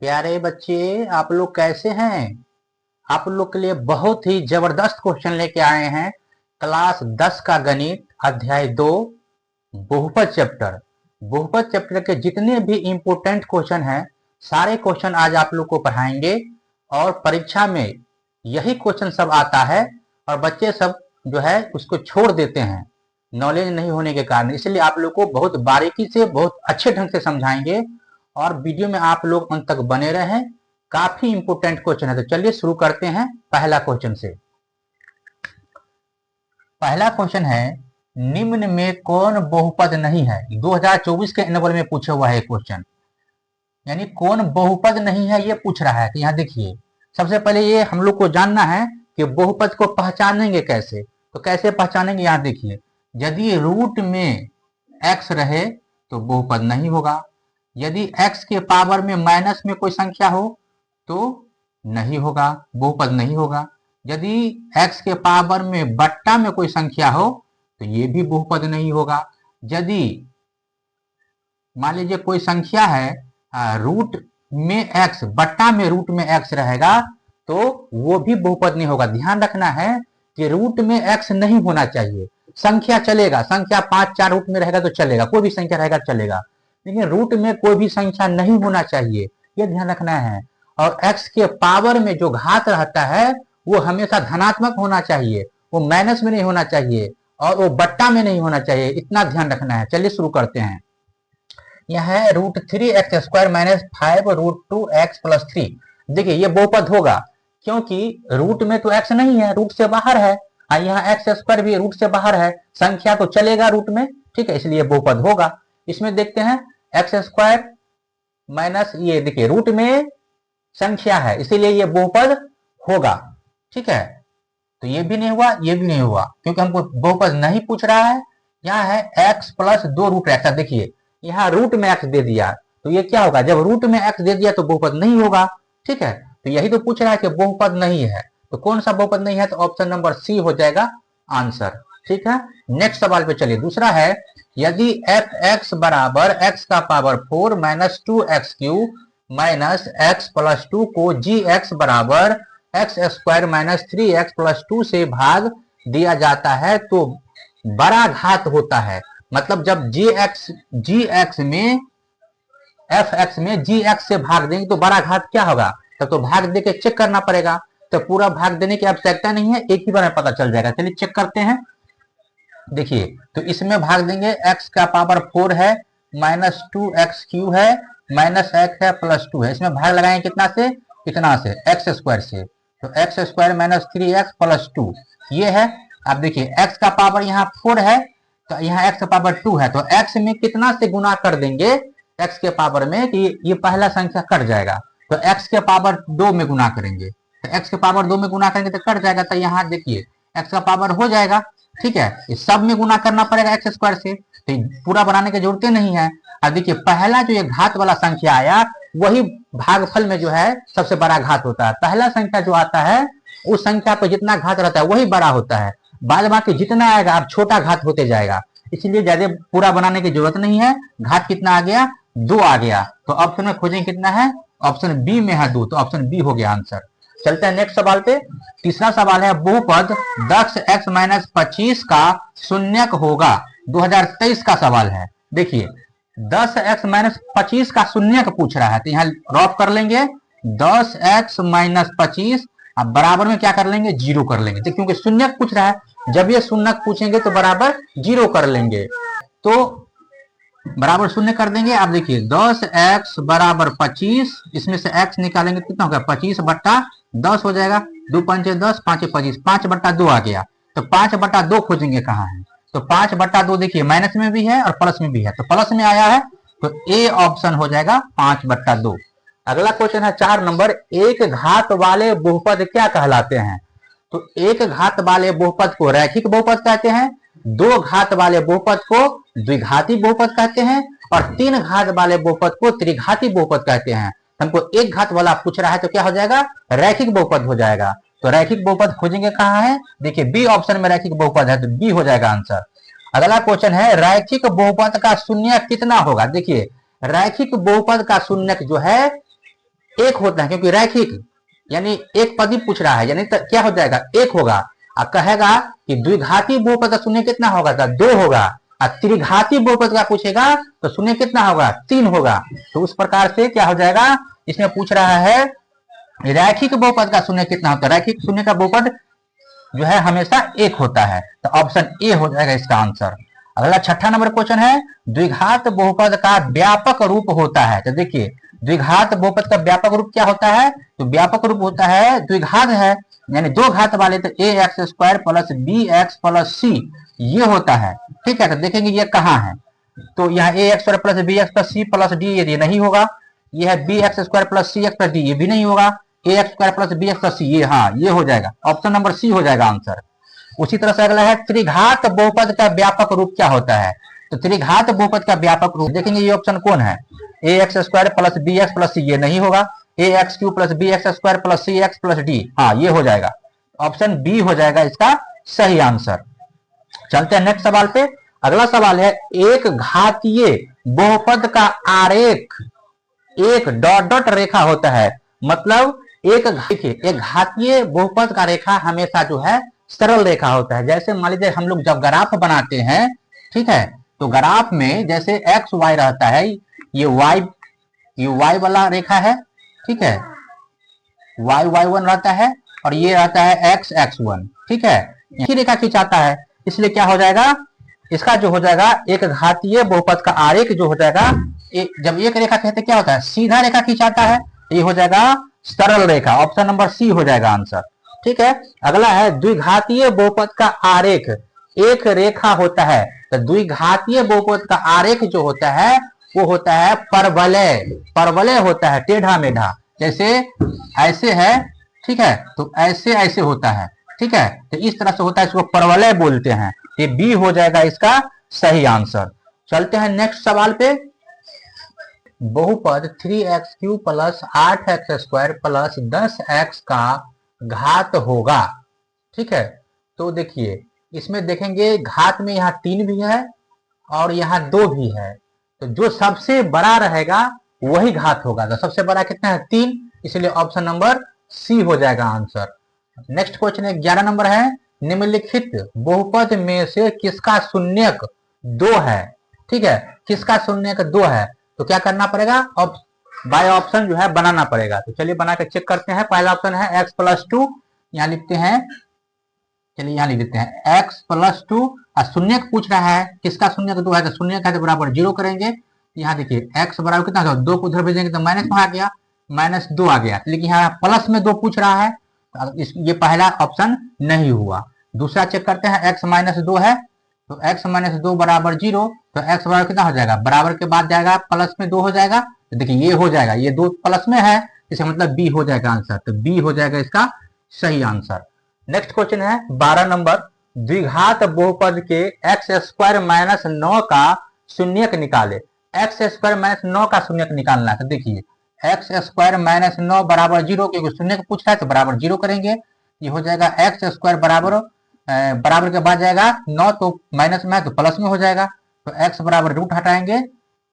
प्यारे बच्चे, आप लोग कैसे हैं? आप लोग के लिए बहुत ही जबरदस्त क्वेश्चन लेके आए हैं। क्लास 10 का गणित अध्याय 2 बहुपद चैप्टर। बहुपद चैप्टर के जितने भी इम्पोर्टेंट क्वेश्चन हैं, सारे क्वेश्चन आज आप लोग को पढ़ाएंगे। और परीक्षा में यही क्वेश्चन सब आता है और बच्चे सब जो है उसको छोड़ देते हैं नॉलेज नहीं होने के कारण। इसलिए आप लोग को बहुत बारीकी से, बहुत अच्छे ढंग से समझाएंगे और वीडियो में आप लोग अंत तक बने रहें। काफी इंपोर्टेंट क्वेश्चन है, तो चलिए शुरू करते हैं पहला क्वेश्चन से। पहला क्वेश्चन है, निम्न में कौन बहुपद नहीं है? 2024 के एनुअल में पूछा हुआ है क्वेश्चन, यानी कौन बहुपद नहीं है ये पूछ रहा है। तो यहाँ देखिए, सबसे पहले ये हम लोग को जानना है कि बहुपद को पहचानेंगे कैसे। तो कैसे पहचानेंगे, यहाँ देखिए, यदि रूट में x रहे तो बहुपद नहीं होगा। यदि x के पावर में माइनस में कोई संख्या हो तो नहीं होगा, बहुपद नहीं होगा। यदि x के पावर में बट्टा में कोई संख्या हो तो ये भी बहुपद नहीं होगा। यदि मान लीजिए कोई संख्या है रूट में x, बट्टा में रूट में x रहेगा तो वो भी बहुपद नहीं होगा। ध्यान रखना है कि रूट में x नहीं होना चाहिए। संख्या चलेगा, संख्या 5 4 रूट में रहेगा तो चलेगा, कोई भी संख्या रहेगा चलेगा, लेकिन रूट में कोई भी संख्या नहीं होना चाहिए, ये ध्यान रखना है। और x के पावर में जो घात रहता है वो हमेशा धनात्मक होना चाहिए, वो माइनस में नहीं होना चाहिए और वो बट्टा में नहीं होना चाहिए, इतना ध्यान रखना है। चलिए शुरू करते हैं। यह है √3x² - 5 √2x + 3। देखिए ये बहुपद होगा क्योंकि रूट में तो x नहीं है, रूट से बाहर है, और यहाँ x² भी रूट से बाहर है, संख्या तो चलेगा रूट में, ठीक है, इसलिए बहुपद होगा। इसमें देखते हैं x² माइनस ये, देखिए रूट में संख्या है इसीलिए ये बहुपद होगा, ठीक है। तो ये भी नहीं हुआ, ये भी नहीं हुआ, क्योंकि हमको बहुपद नहीं पूछ रहा है। यहाँ है x + 2 √x। देखिए यहाँ रूट में x दे दिया तो ये क्या होगा, जब रूट में x दे दिया तो बहुपद नहीं होगा, ठीक है। तो यही तो पूछ रहा है कि बहुपद नहीं है, तो कौन सा बहुपद नहीं है, तो ऑप्शन नंबर सी हो जाएगा आंसर, ठीक है। नेक्स्ट सवाल पे चलिए। दूसरा है, यदि fx बराबर x का पावर 4 - 2x³ - x + 2 को gx बराबर x² - 3x + 2 से भाग दिया जाता है तो बड़ा घात होता है। मतलब जब gx में fx में gx से भाग देंगे तो बड़ा घात क्या होगा, तब तो भाग दे के चेक करना पड़ेगा। तो पूरा भाग देने की आवश्यकता नहीं है, एक ही बार में पता चल जाएगा। चलिए चेक करते हैं। देखिए तो इसमें भाग देंगे, x का पावर 4 है, -2x³ है, -x है, +2 है, इसमें भाग लगाएंगे कितना से, इतना से, x² से, तो x² - 3x + 2 ये है। अब देखिए x का पावर यहाँ 4 है तो यहाँ x का पावर 2 है, तो x में कितना से गुना कर देंगे x के पावर में कि ये पहला संख्या कट जाएगा, तो x के पावर 2 में गुना करेंगे, तो x के पावर 2 में गुना करेंगे तो कट जाएगा। तो यहाँ देखिए x का पावर हो जाएगा, ठीक है। इस सब में गुना करना पड़ेगा x² से, तो पूरा बनाने की जरूरत नहीं है। अब देखिए पहला जो ये घात वाला संख्या आया वही भागफल में जो है सबसे बड़ा घात होता है। पहला संख्या जो आता है उस संख्या पर जितना घात रहता है वही बड़ा होता है, बाद बाकी जितना आएगा अब छोटा घात होते जाएगा, इसलिए ज्यादा पूरा बनाने की जरूरत नहीं है। घात कितना आ गया, 2 आ गया, तो ऑप्शन में खोजेंगे कितना है, ऑप्शन बी में है 2, तो ऑप्शन बी हो गया आंसर। चलते हैं नेक्स्ट सवाल पे। तीसरा सवाल है, बहुपद 10x - 25 का शून्यक होगा। 2023 का सवाल है। देखिए 10x - 25 का शून्यक पूछ रहा है, तो यहाँ ड्रॉप कर लेंगे 10x - 25, अब बराबर में क्या कर लेंगे, 0 कर लेंगे। तो क्योंकि शून्यक पूछ रहा है, जब ये शून्यक पूछेंगे तो बराबर 0 कर लेंगे, तो बराबर शून्य कर देंगे। आप देखिए 10x बराबर 25, इसमें से x निकालेंगे कितना होगा, 25/10 हो जाएगा, 2 पंचे 10, 5 25, 5/2 आ गया। तो 5/2 खोजेंगे कहाँ है, तो 5/2 देखिए माइनस में भी है और प्लस में भी है, तो प्लस में आया है तो ए ऑप्शन हो जाएगा 5/2। अगला क्वेश्चन है 4 नंबर, एक घात वाले बहुपद क्या कहलाते हैं? तो एक घात वाले बहुपद को रैखिक बहुपद कहते हैं, 2 घात वाले बहुपद को द्विघाती बहुपद कहते हैं, और 3 घात वाले बहुपद को त्रिघाती बहुपद कहते हैं। हमको एक घात वाला पूछ रहा है तो क्या हो जाएगा, रैखिक बहुपद हो जाएगा। तो रैखिक बहुपद खोजेंगे कहाँ है, देखिए बी ऑप्शन में रैखिक बहुपद है, तो बी हो जाएगा आंसर। अगला क्वेश्चन है, रैखिक बहुपद का शून्यक कितना होगा? देखिए रैखिक बहुपद का शून्यक जो है एक होता है, क्योंकि रैखिक यानी एक पद ही पूछ रहा है, यानी क्या हो जाएगा, एक होगा। अब कहेगा कि द्विघाती बहुपद का शून्य कितना होगा, तो 2 होगा। और त्रिघाती बहुपद का पूछेगा तो शून्य कितना होगा, 3 होगा। तो उस प्रकार से क्या हो जाएगा, इसमें पूछ रहा है रैखिक बहुपद का शून्य कितना होता है। रैखिक शून्य का बहुपद जो है हमेशा एक होता है, तो ऑप्शन ए हो जाएगा इसका आंसर। अगला 6ठा नंबर क्वेश्चन है, द्विघात बहुपद का व्यापक रूप होता है। तो देखिए द्विघात बहुपद का व्यापक रूप क्या होता है, तो व्यापक रूप होता है, द्विघात है यानी दो घात वाले, तो A X square plus B X plus C ये होता है। ठीक है, तो देखेंगे ये कहाँ है, तो यहाँ A X square plus B X plus C plus D ये नहीं होगा। ये है B X square plus C X plus D, ये भी नहीं होगा। A X square plus B X plus C, ये हाँ ये हो जाएगा, ऑप्शन नंबर सी हो जाएगा आंसर। उसी तरह से अगला है, त्रिघात बहुपद का व्यापक रूप क्या होता है। तो त्रिघात बहुपद का व्यापक रूप देखेंगे, ये ऑप्शन कौन है, A X square plus B X plus C, ये नहीं होगा। A X cube plus B X square plus C X plus D, हाँ ये हो जाएगा, ऑप्शन बी हो जाएगा इसका सही आंसर। चलते हैं नेक्स्ट सवाल पे। अगला सवाल है, एक घातीय बहुपद का आरेख एक डॉट डॉट रेखा होता है। मतलब एक घातीय बहुपद का रेखा हमेशा जो है सरल रेखा होता है। जैसे मान लीजिए हम लोग जब ग्राफ बनाते हैं, ठीक है, तो ग्राफ में जैसे एक्स वाई रहता है, ये वाई वाला रेखा है, ठीक है, वाई वाई वन रहता है, और ये रहता है एक्स एक्स वन, ठीक है, यही रेखा खिंचाता है। इसलिए क्या हो जाएगा, इसका जो हो जाएगा एक घातीय बहुपद का आरेख जो हो जाएगा, जब एक रेखा कहते क्या होता है, सीधा रेखा खिंचाता है, ये हो जाएगा सरल रेखा, ऑप्शन नंबर सी हो जाएगा आंसर। ठीक है, अगला है, द्विघातीय बहुपद का आरेख एक रेखा होता है। तो द्विघातीय बहुपद का आरेख जो होता है वो होता है परवलय, परवलय होता है, टेढ़ा मेढ़ा, जैसे ऐसे है, ठीक है, तो ऐसे ऐसे होता है, ठीक है, तो इस तरह से होता है, इसको परवलय बोलते हैं। ये बी हो जाएगा इसका सही आंसर। चलते हैं नेक्स्ट सवाल पे। बहुपद 3x³ plus 8x square plus 10x का घात होगा। ठीक है, तो देखिए इसमें देखेंगे घात में यहाँ 3 भी है और यहाँ 2 भी है, तो जो सबसे बड़ा रहेगा वही घात होगा। तो सबसे बड़ा कितना है, 3, इसलिए ऑप्शन नंबर सी हो जाएगा आंसर। नेक्स्ट क्वेश्चन 11 नंबर है, निम्नलिखित बहुपद में से किसका शून्यक 2 है। ठीक है, किसका शून्यक 2 है, तो क्या करना पड़ेगा, बाय ऑप्शन जो है बनाना पड़ेगा। तो चलिए बना के चेक करते हैं। पहला ऑप्शन है x प्लस 2, यहाँ लिखते हैं, चलिए यहाँ लिख देते हैं x प्लस 2, और शून्यक पूछ रहा है किसका शून्यक 2 है, तो शून्यक है तो बराबर 0 करेंगे। यहाँ देखिए x बराबर कितना होगा, 2 को उधर भेजेंगे तो माइनस में आ गया, -2 आ गया, लेकिन यहाँ प्लस में 2 पूछ रहा है, ये पहला ऑप्शन नहीं हुआ। दूसरा चेक करते हैं, x माइनस 2 है, तो x माइनस 2 बराबर 0, तो x बराबर कितना हो जाएगा, बराबर के बाद जाएगा प्लस में 2 हो जाएगा, तो देखिए ये हो जाएगा, ये 2 प्लस में है, इसे मतलब बी हो जाएगा आंसर, तो बी हो जाएगा इसका सही आंसर। नेक्स्ट क्वेश्चन है 12 नंबर, द्विघात बहुपद के एक्स स्क्वायर माइनस 9 का शून्यक निकाले। एक्स स्क्वायर माइनस 9 का शून्यक निकालना है, तो देखिए एक्स स्क्वायर माइनस 9 बराबर 0, क्योंकि शून्यक पूछ रहा है तो बराबर 0 करेंगे। ये हो जाएगा एक्स स्क्वायर बराबर के बाद जाएगा 9, तो माइनस में है तो प्लस में हो जाएगा, तो x बराबर रूट हटाएंगे,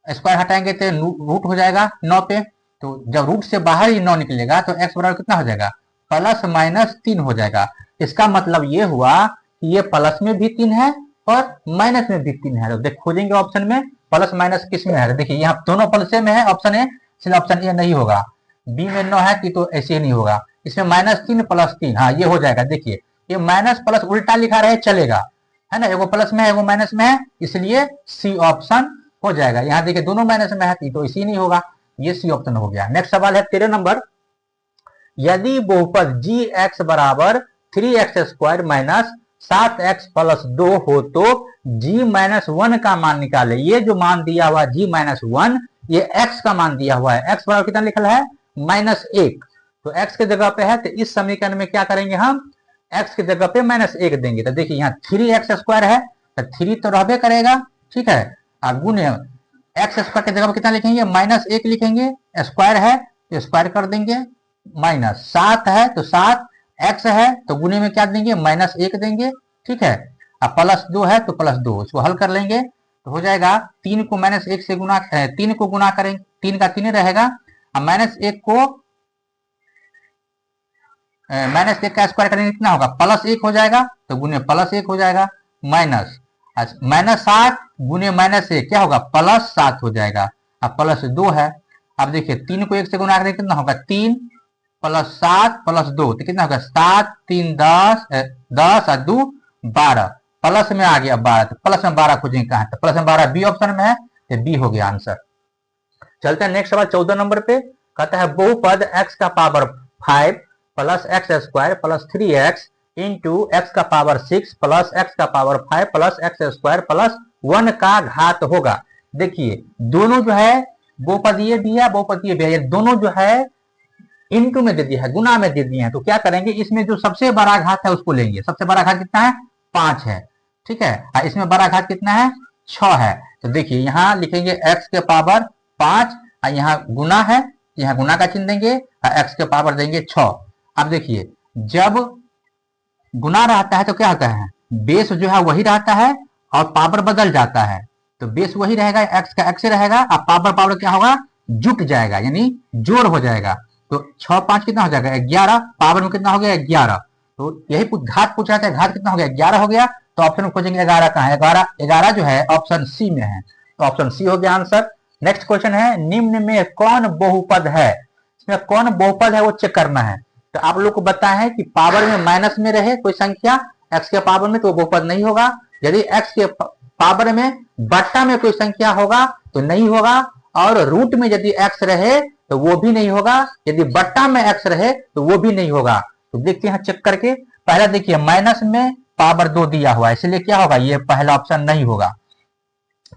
स्क्वायर हटाएंगे तो रूट हो जाएगा 9 पे, तो जब रूट से बाहर ही 9 निकलेगा तो x बराबर कितना हो जाएगा, प्लस माइनस 3 हो जाएगा। इसका मतलब ये हुआ कि ये प्लस में भी 3 है और माइनस में भी 3 है। तो देख खोजेंगे ऑप्शन में प्लस माइनस किस में है, देखिए यहाँ दोनों प्लस में है, ऑप्शन ए, इसलिए ऑप्शन ए नहीं होगा। बी में 9 है तो ऐसे ही नहीं होगा, इसमें -3 + 3, हाँ ये हो जाएगा। देखिए ये माइनस प्लस उल्टा लिखा रहे चलेगा, है ना, एगो प्लस में है एगो माइनस में है, इसलिए सी ऑप्शन हो जाएगा। यहाँ देखिए दोनों माइनस में है तो इसी नहीं होगा, ये सी ऑप्शन हो गया। नेक्स्ट सवाल है 13 नंबर, यदि बहुपद gx बराबर 3x square minus 7x plus 2 हो तो g-1 का मान निकाले। ये जो मान दिया हुआ g-1 ये x का मान दिया हुआ है, x बराबर कितना लिखा है, -1, तो x के जगह पे है, तो इस समीकरण में क्या करेंगे हम, x की जगह पे -1 देंगे। तो देखिए यहाँ 3x स्क्वायर है, तो 3 तो रहबे करेगा, ठीक है, गुणे x स्क्वायर की जगह पे कितना लिखेंगे, -1 लिखेंगे, स्क्वायर है तो स्क्वायर कर देंगे, माइनस 7 है तो 7, x है तो गुणे में क्या देंगे, -1 देंगे, ठीक है, अब +2 है तो +2, इसको हल कर लेंगे तो हो जाएगा 3 को -1 से गुना, 3 को गुना करेंगे, 3 का 3 रहेगा, अब -1 को माइनस एक का स्क्वायर करेंगे कितना होगा, प्लस एक हो जाएगा, तो गुने प्लस एक हो जाएगा, माइनस अच्छा माइनस 7 गुने माइनस एक क्या होगा, प्लस 7 हो जाएगा। अब प्लस 2 है, अब देखिए 3 को 1 से गुना करेंगे कितना होगा, 3 प्लस 7 प्लस 2 तो कितना होगा, 7 3 10 10 और 2 12, प्लस में आ गया 12, तो प्लस में 12 खोजेंगे कहाँ, तो प्लस में 12 बी ऑप्शन में है, तो बी हो गया आंसर। चलते हैं नेक्स्ट सवाल 14 नंबर पे, कहता है बहुपद x का power 5 plus x square plus 3x into x का पावर 6 प्लस एक्स का power 5 plus x square plus 1 का घात होगा। देखिए दोनों जो है बहुपद ये भी है, बहुपद ये भी है, ये दोनों जो है इंटू में दे दिया है, गुना में दे दिए हैं, तो क्या करेंगे, इसमें जो सबसे बड़ा घात है उसको लेंगे। सबसे बड़ा घात कितना है, 5 है, ठीक है, और इसमें बड़ा घात कितना है, 6 है। तो देखिए यहाँ लिखेंगे x के पावर 5 और यहाँ गुना है, यहाँ गुना का चिन्ह देंगे और x के पावर देंगे 6। अब देखिए जब गुना रहता है तो क्या होता है, बेस जो है वही रहता है और पावर बदल जाता है, तो बेस वही रहेगा, एक्स का एक्स रहेगा और पावर पावर क्या होगा, जुट जाएगा यानी जोड़ हो जाएगा। तो 6 5 कितना हो जाएगा, 11, पावर में कितना हो गया, 11। तो यही घात पूछ रहा था, घात कितना हो गया, 11 हो गया, तो ऑप्शन में खोजेंगे 11 कहाँ है, 11 11 जो है ऑप्शन सी में है, तो ऑप्शन सी हो गया आंसर। नेक्स्ट क्वेश्चन है, निम्न में कौन बहुपद है, इसमें कौन बहुपद है वो चेक करना है। तो आप लोग को बताया है कि पावर में माइनस में रहे कोई संख्या x के पावर में तो वो बहुपद नहीं होगा, यदि x के पावर में बट्टा में कोई संख्या होगा तो नहीं होगा, और रूट में यदि x रहे तो वो भी नहीं होगा, यदि बट्टा में x रहे तो वो भी नहीं होगा। तो देखते हैं चेक करके, पहला देखिए माइनस में पावर 2 दिया हुआ है, इसलिए क्या होगा, ये पहला ऑप्शन नहीं होगा।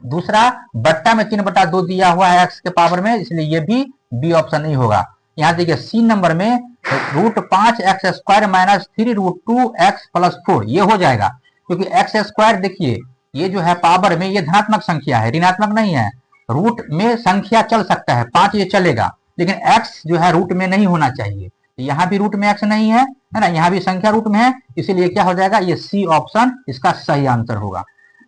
दूसरा बट्टा में 3/2 दिया हुआ है x के पावर में, इसलिए ये भी बी ऑप्शन नहीं होगा। यहाँ देखिए सी नंबर में √5x² माइनस 3√2x प्लस 4 ये हो जाएगा, क्योंकि एक्स स्क्वायर देखिए ये जो है पावर में ये धनात्मक संख्या है, ऋणात्मक नहीं है। रूट में संख्या चल सकता है 5 ये चलेगा, लेकिन x जो है रूट में नहीं होना चाहिए, यहाँ भी रूट में x नहीं है ना, यहाँ भी संख्या रूट में है, इसीलिए क्या हो जाएगा, ये सी ऑप्शन इसका सही आंसर होगा।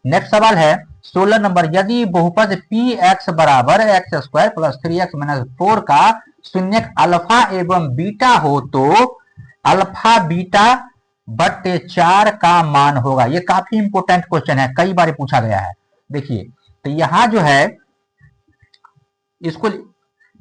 नेक्स्ट सवाल है 16 नंबर, यदि बहुपद पी एक्स बराबर x square plus 3x minus 4 का शून्यक अल्फा एवं बीटा हो तो अल्फा बीटा बट्टे 4 का मान होगा। ये काफी इंपोर्टेंट क्वेश्चन है, कई बार पूछा गया है। देखिए तो यहाँ जो है इसको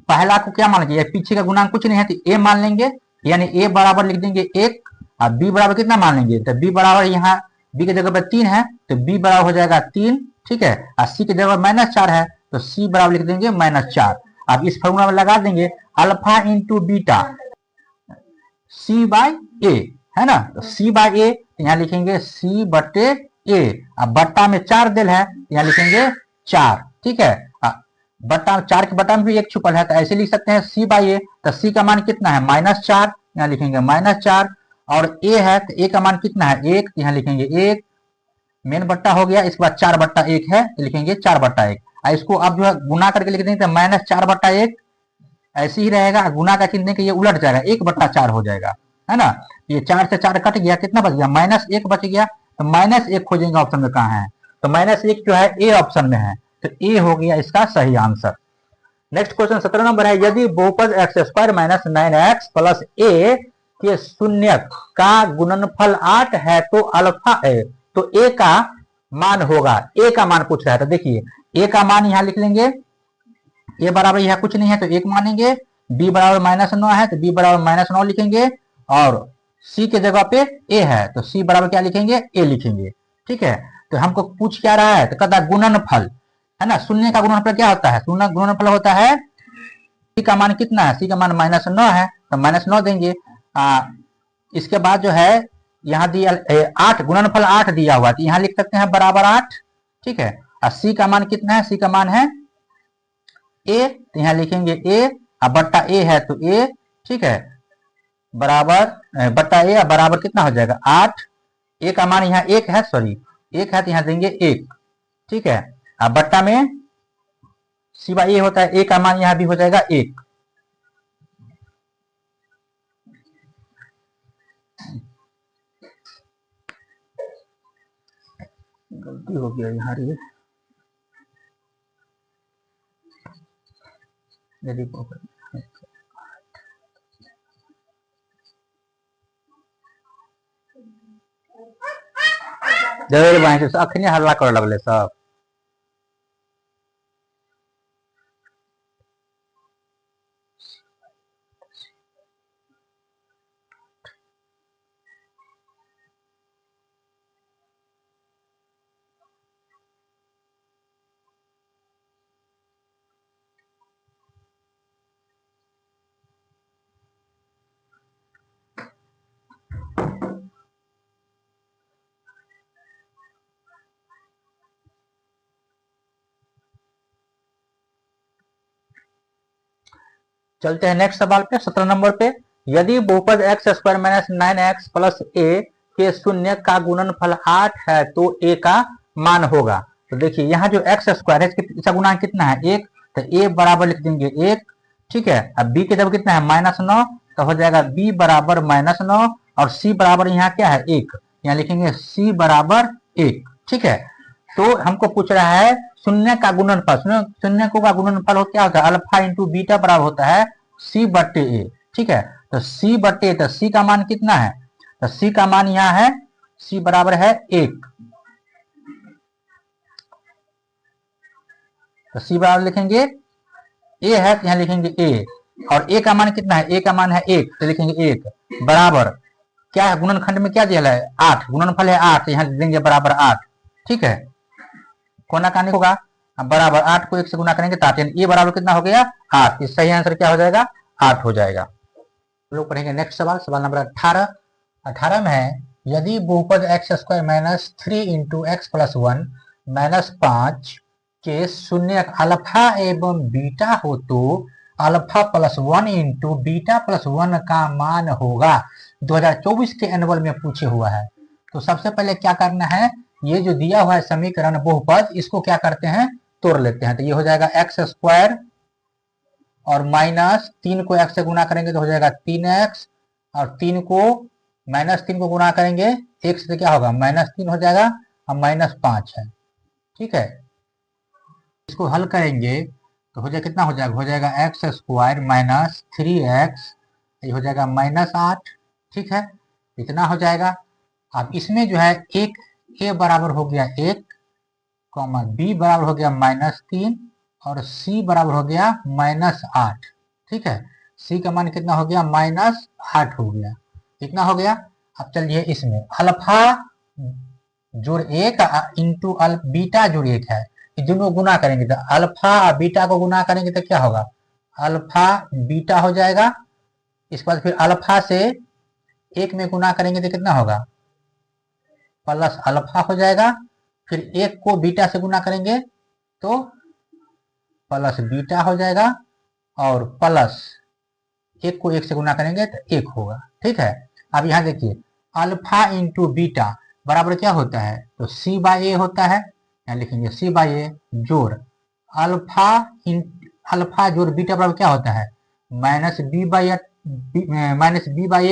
पहला को क्या मान लीजिए, पीछे का गुणांक कुछ नहीं है तो ए मान लेंगे, यानी ए बराबर लिख देंगे 1 और बी बराबर कितना मान लेंगे, तो बी बराबर यहाँ बी की जगह पर 3 है तो बी बराबर हो जाएगा 3, ठीक है, और सी की जगह -4 है तो सी बराबर लिख देंगे -4। अब इस फॉर्मूला में लगा देंगे alpha into beta C by A, है ना, तो सी बाई ए यहाँ लिखेंगे सी बटे ए, अब बट्टा में 4 दिल है यहाँ लिखेंगे 4, ठीक है, बट्टा 4 के बट्टा में भी 1 छुपल है तो ऐसे लिख सकते हैं सी बाई ए, तो सी का मान कितना है -4, यहाँ लिखेंगे -4, और ए है तो ए का मान कितना है 1, यहाँ लिखेंगे 1, मेन बट्टा हो गया, इसके बाद 4/1 है तो लिखेंगे 4/1, इसको अब जो है गुना करके लिख देंगे तो -4/1 ऐसे ही रहेगा, गुना का चिन्ह के ये उलट जाएगा 1/4 हो जाएगा, है ना, ये 4 से 4 कट गया, कितना बच गया -1 बच गया, तो -1 खोजेंगे ऑप्शन में कहाँ है, तो -1 जो है ए ऑप्शन में है, तो ए हो गया इसका सही आंसर। नेक्स्ट क्वेश्चन 17 नंबर है, यदि बहुपद x² minus 9x plus A के शून्यक का गुणनफल 8 है तो अल्फा ए, तो ए का मान होगा, ए का मान पूछ रहा है, तो देखिए ए का मान यहाँ लिख लेंगे, ए बराबर यहाँ कुछ नहीं है तो 1 मानेंगे, बी बराबर -9 है तो बी बराबर -9 लिखेंगे, और सी के जगह पे ए है तो सी बराबर क्या लिखेंगे, ए लिखेंगे, ठीक है। तो हमको पूछ क्या रहा है, तो कहता है गुणनफल, है ना, शून्य का गुणनफल क्या होता है, शून्य गुणनफल होता है सी का मान कितना है, सी का मान -9 है तो -9 देंगे, इसके बाद जो है यहाँ दिया 8, गुणनफल 8 दिया हुआ तो यहाँ लिख सकते हैं बराबर 8, ठीक है, और सी का मान कितना है, सी का मान है ए तो यहाँ लिखेंगे ए, और बट्टा ए है तो ए, ठीक है, बराबर बट्टा ए बराबर कितना हो जाएगा 8, ए का मान यहाँ 1 है, सॉरी 1 है तो यहाँ देंगे 1, ठीक है, अब बट्टा में सिवा ए होता है, ए का मान यहाँ भी हो जाएगा 1। गलती हो गया यहाँ रे, यदि जरूर बहन अखनी हल्ला कर लगले सब। चलते हैं नेक्स्ट सवाल पे 17 नंबर पे। यदि बहुपद X square minus 9x plus A के शून्य का गुणनफल 8 है तो ए का मान होगा। तो देखिए यहाँ जो एक्स स्क्वायर है इसका गुणांक कितना है 1, तो ए बराबर लिख देंगे 1, ठीक है। अब बी के जब कितना है -9, तो हो जाएगा बी बराबर -9 और सी बराबर यहाँ क्या है 1, यहाँ लिखेंगे सी बराबर 1, ठीक है। तो हमको पूछ रहा है शून्य का गुणनफल, शून्य का गुणनफल हो क्या होता है अल्फा इंटू बीटा बराबर होता है सी बट्टे ए, ठीक है। तो सी बट्टे, तो सी का मान कितना है, तो सी का मान यहाँ है सी बराबर है 1, तो सी बराबर लिखेंगे ए है तो यहाँ लिखेंगे ए, और ए का मान कितना है, ए का मान है 1, तो लिखेंगे 1 बराबर क्या है गुणनखंड में क्या दिया है 8, गुणनफल है 8, यहाँ देंगे बराबर 8, ठीक है। कोना कानी होगा बराबर 8 को 1 से गुना करेंगे तो 8, यानी ए बराबर कितना हो गया 8, इस सही आंसर क्या हो जाएगा 8 हो जाएगा। हम लोग पढ़ेंगे नेक्स्ट सवाल, सवाल नंबर 18। 18 में है यदि बहुपद X square minus 3 into x plus 1 minus 5 के शून्य अल्फा एवं बीटा हो तो alpha plus 1 into beta plus 1 का मान होगा। 2024 के एनुअल में पूछे हुआ है। तो सबसे पहले क्या करना है, ये जो दिया हुआ है समीकरण बहुपद, इसको क्या करते हैं तोड़ लेते हैं। तो ये हो जाएगा एक्स स्क्वायर और माइनस 3 को एक्स से गुना करेंगे तो हो जाएगा 3x, और 3 को -3 को गुना करेंगे 1 से क्या होगा -3 हो जाएगा, और -5 है, ठीक है। इसको हल करेंगे तो हो जाएगा कितना हो जाएगा एक्स स्क्वायर माइनस 3x, ये हो जाएगा -8, ठीक है, इतना हो जाएगा। अब इसमें जो है एक ए बराबर हो गया 1, बी बराबर हो गया -3 और सी बराबर हो गया -8, ठीक है। सी का मान कितना हो गया -8 हो गया, कितना हो गया। अब चलिए इसमें अल्फा जोड़ 1 इंटू बीटा जोड़ 1 है, दोनों गुना करेंगे तो अल्फा और बीटा को गुना करेंगे तो क्या होगा अल्फा बीटा हो जाएगा। इसके बाद फिर अल्फा से 1 में गुना करेंगे तो कितना होगा प्लस अल्फा हो जाएगा, फिर 1 को बीटा से गुना करेंगे तो प्लस बीटा हो जाएगा, और प्लस 1 को 1 से गुना करेंगे तो 1 होगा, ठीक है। अब यहाँ देखिए अल्फा इंटू बीटा बराबर क्या होता है, तो सी बाई ए होता है, यहाँ लिखेंगे सी बाई ए जोड़ अल्फा जोड़ बीटा बराबर क्या होता है minus B by A, minus B by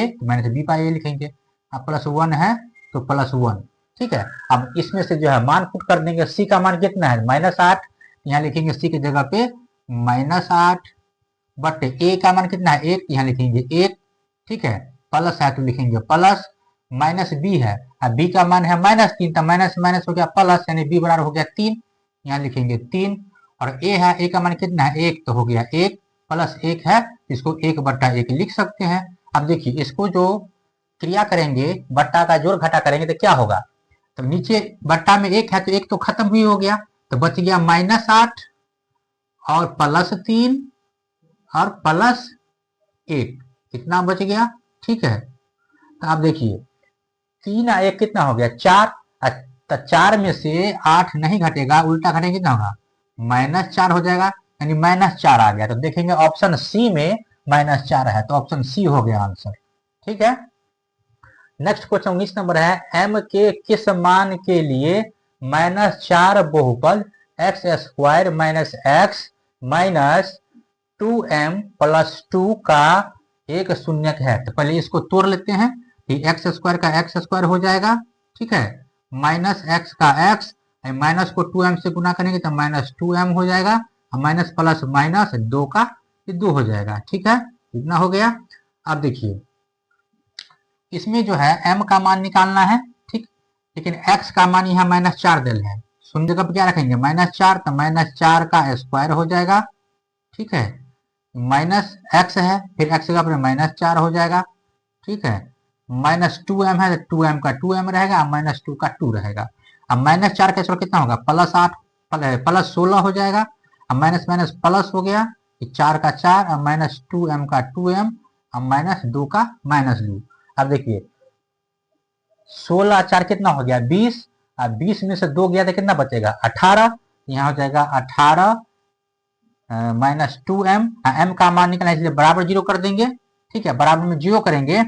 A लिखेंगे, अब प्लस 1 है तो प्लस 1, ठीक है। अब इसमें से जो है मान पुट कर देंगे, सी का मान कितना है -8, यहाँ लिखेंगे सी की जगह पे -8 बटे ए का मान कितना है 1, यहाँ लिखेंगे 1, ठीक है, प्लस है तो लिखेंगे प्लस, माइनस बी है, अब बी का मान है -3 तो माइनस माइनस हो गया प्लस, यानी बी बराबर हो गया 3, यहाँ लिखेंगे 3, और ए है ए का मान कितना है 1 तो हो गया 1 प्लस 1 है, इसको 1 बट्टा 1 लिख सकते हैं। अब देखिए इसको जो क्रिया करेंगे बट्टा का जोड़ घटा करेंगे तो क्या होगा, तो नीचे बट्टा में 1 है तो 1 तो खत्म भी हो गया, तो बच गया -8 और प्लस 3 और प्लस 1, कितना बच गया, ठीक है। तो आप देखिए 3 और 1 कितना हो गया 4, तो 4 में से 8 नहीं घटेगा, उल्टा घटेगा कितना होगा -4 हो जाएगा, यानी -4 आ गया। तो देखेंगे ऑप्शन सी में -4 है, तो ऑप्शन सी हो गया आंसर, ठीक है। नेक्स्ट क्वेश्चन 19 नंबर है m के किस मान के लिए -4 बहुपद X square minus x minus 2m plus 2 का एक शून्यक है। तो पहले इसको तोड़ लेते हैं, एक्स स्क्वायर का एक्स स्क्वायर हो जाएगा, ठीक है, माइनस एक्स का एक्स, माइनस को 2m से गुना करेंगे तो -2m हो जाएगा, माइनस प्लस माइनस 2 का 2 हो जाएगा, ठीक है, इतना हो गया। अब देखिए इसमें जो है m का मान निकालना है, ठीक, लेकिन x का मान यहाँ -4 दिल है, शून्य जगह पे क्या रखेंगे -4, तो -4 का स्क्वायर हो जाएगा। ठीक है, माइनस एक्स है, फिर x जगह पर -4 हो जाएगा। ठीक है, -2m है तो 2m का 2m रहेगा, -2 का 2 रहेगा। अब -4 का स्क्वायर कितना होगा +8 +16 हो जाएगा। अब माइनस माइनस प्लस हो गया, 4 का 4, अब -2m का 2m, अब -2 का -2। अब देखिए 16 4 कितना हो गया 20, अब 20 में से 2 गया तो कितना बचेगा 18, यहाँ हो जाएगा 18 -2m, m का मान निकलना है इसलिए बराबर 0 कर देंगे। ठीक है, बराबर में 0 करेंगे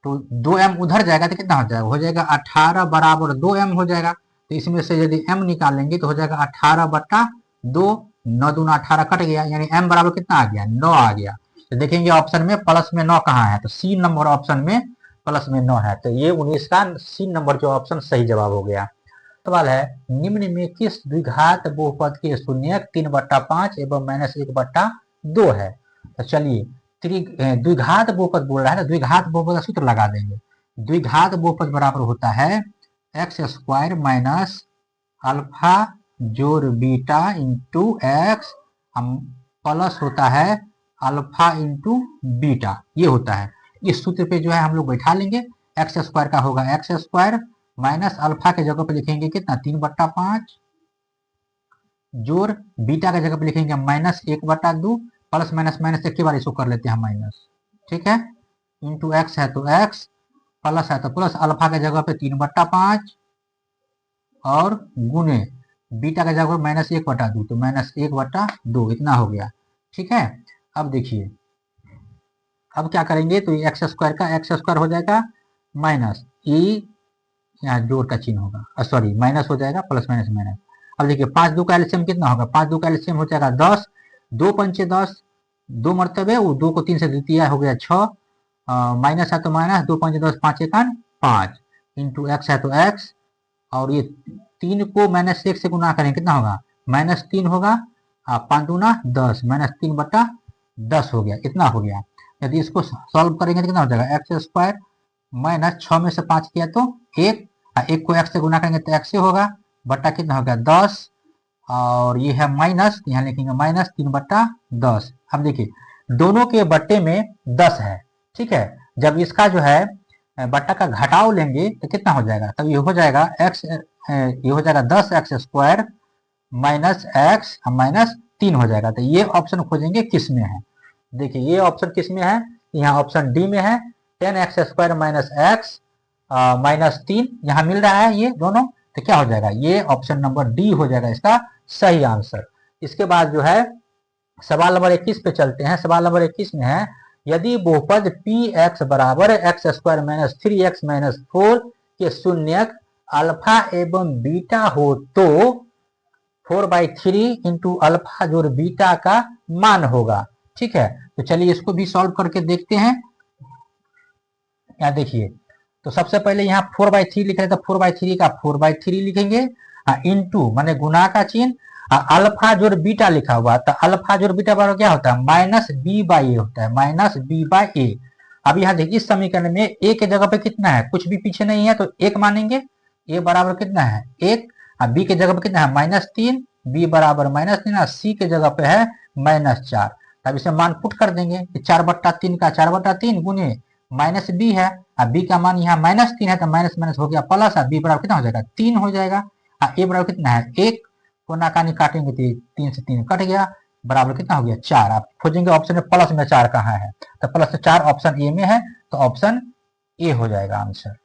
तो 2m उधर जाएगा तो कितना हो जाएगा 18 बराबर 2m हो जाएगा। तो इसमें से यदि m निकालेंगे तो हो जाएगा 18/2, 9 दूना 18 कट गया, यानी m बराबर कितना आ गया 9 आ गया। तो देखेंगे ऑप्शन में प्लस में 9 कहाँ है, तो सी नंबर ऑप्शन में प्लस में 9 है। तो ये 19 का सी नंबर जो ऑप्शन सही जवाब हो गया। सवाल है निम्न में किस द्विघात बहुपद के शून्यक 3/5 एवं -1/2 है। तो चलिए द्विघात बहुपद बोल रहा है तो द्विघात बहुपद का सूत्र लगा देंगे। द्विघात बहुपद बराबर होता है x² माइनस अल्फा जोड़ बीटा इंटू एक्स प्लस होता है अल्फा इंटू बीटा, ये होता है। इस सूत्र पे जो है हम लोग बैठा लेंगे, x² का होगा x² माइनस अल्फा के जगह पे लिखेंगे कितना 3/5 जोड़ बीटा के जगह पे लिखेंगे -1/2, प्लस माइनस माइनस एक बार इसको कर लेते हैं माइनस। ठीक है, इंटू एक्स है तो x, प्लस है तो प्लस, अल्फा के जगह पे 3/5 और गुने बीटा का जगह -1/2, तो -1/2 इतना हो गया। ठीक है, अब देखिए अब क्या करेंगे तो x² का x² हो जाएगा माइनस e, यहाँ जोड़ का चिन्ह होगा, सॉरी माइनस हो जाएगा, प्लस माइनस माइनस। अब देखिए 5 2 का एलसीएम कितना होगा, 5 2 का एलसीएम हो जाएगा 10, 2 पंचे 10, 2 मरतबे वो 2 को 3 से द्वितीय हो गया 6, माइनस है तो माइनस, 2 पंचे 10, 5 एकान 5, इंटू एक्स है तो एक्स, और ये 3 को -1 से गुना करें कितना होगा -3 होगा, 5 दूना 10, -3/10 हो गया, इतना हो गया। यदि इसको सॉल्व करेंगे तो कितना हो जाएगा x² माइनस 6 में से 5 किया तो 1, 1 को x से गुना करेंगे तो x से होगा, बट्टा कितना होगा 10, और ये है माइनस, यहाँ लिखेंगे -3/10। अब देखिए दोनों के बट्टे में 10 है। ठीक है, जब इसका जो है बट्टा का घटाव लेंगे तो कितना हो जाएगा, तब ये हो जाएगा ये हो जाएगा 10x² माइनस x माइनस 3 हो जाएगा। तो ये ऑप्शन खोजेंगे किस में है, देखिए ये ऑप्शन किस में है, यहाँ ऑप्शन डी में है, 10x² माइनस x माइनस 3 यहाँ मिल रहा है ये दोनों, तो क्या हो जाएगा ये ऑप्शन नंबर डी हो जाएगा इसका सही आंसर। इसके बाद जो है सवाल नंबर 21 पे चलते हैं। सवाल नंबर 21 में है यदि बहुपद px बराबर x² माइनस 3x माइनस 4 के शून्यक अल्फा एवं बीटा हो तो 4/3 इंटू अल्फा जोड़ बीटा का मान होगा। ठीक है, तो चलिए इसको भी सॉल्व करके देखते हैं। यहाँ देखिए तो सबसे पहले यहाँ 4/3 लिख रहे, तो 4/3 का 4/3 लिखेंगे, इंटू माने गुना का चिन्ह, अल्फा जोड़ बीटा लिखा हुआ, तो अल्फा जोड़ बीटा बराबर क्या होता है -b/a होता है, -b/a। अब यहाँ देखिए इस समीकरण में a के जगह पे कितना है, कुछ भी पीछे नहीं है तो 1 मानेंगे, a बराबर कितना है 1, b के जगह पे कितना है -3, b बराबर -3, c के जगह पे है -4। तब इसे मान पुट कर देंगे, 4/3 का 4/3 गुने -b है, b का मान यहाँ -3 है तो माइनस माइनस हो गया प्लस, b बराबर कितना हो जाएगा 3 हो जाएगा, a बराबर कितना है 1, को नाकानी काटेंगे तो 3 से 3 कट गया, बराबर कितना हो गया 4। आप खोजेंगे ऑप्शन में प्लस में 4 कहाँ है, तो प्लस 4 ऑप्शन ए में है, तो ऑप्शन ए हो जाएगा आंसर।